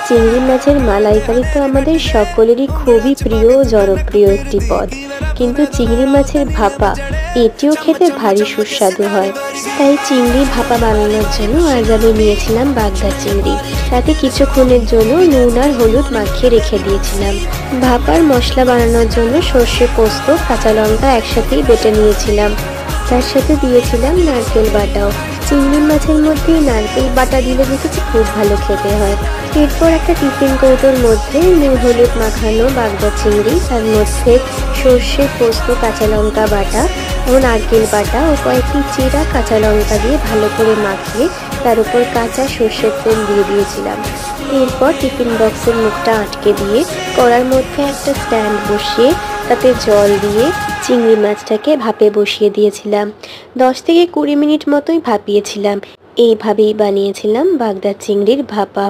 চিংড়ি মাছের মালাইকারি তো আমাদের সকলেরই খুবই প্রিয় ও জনপ্রিয় একটি পদ, কিন্তু চিংড়ি মাছের ভাপা এটিও খেতে ভারী সুস্বাদু হয়। তাই চিংড়ি ভাপা বানানোর জন্য আজ আমি নিয়েছিলাম বাগদা চিংড়ি, তাতে কিছুক্ষণের জন্য নুন আর হলুদ মাখিয়ে রেখে দিয়েছিলাম। ভাপার মশলা বানানোর জন্য সর্ষে, পোস্ত, কাঁচা লঙ্কা একসাথেই বেটে নিয়েছিলাম। তার সাথে দিয়েছিলাম নারকেল বাটাও। চিংড়ি মাছের মধ্যে নারকেল বাটা দিলে দেখেছি খুব ভালো খেতে হয়। এরপর একটা টিফিন কৌটোর মধ্যে নুন হলুদ মাখানো বাগদা চিংড়ি, তার মধ্যে সর্ষে, পোস্ত, কাঁচা লঙ্কা বাটা ও নারকেল বাটা ও কয়েকটি চিরা কাঁচা লঙ্কা দিয়ে ভালো করে মাখিয়ে তার উপর কাঁচা সর্ষের তেল দিয়ে দিয়েছিলাম। এরপর টিফিন বক্সের মুখটা আটকে দিয়ে কড়ার মধ্যে একটা স্ট্যান্ড বসিয়ে তাতে জল দিয়ে চিংড়ি মাছটাকে ভাপে বসিয়ে দিয়েছিলাম। 10 থেকে 20 মিনিট মতোই ভাপিয়েছিলাম। এইভাবেই বানিয়েছিলাম বাগদা চিংড়ির ভাপা।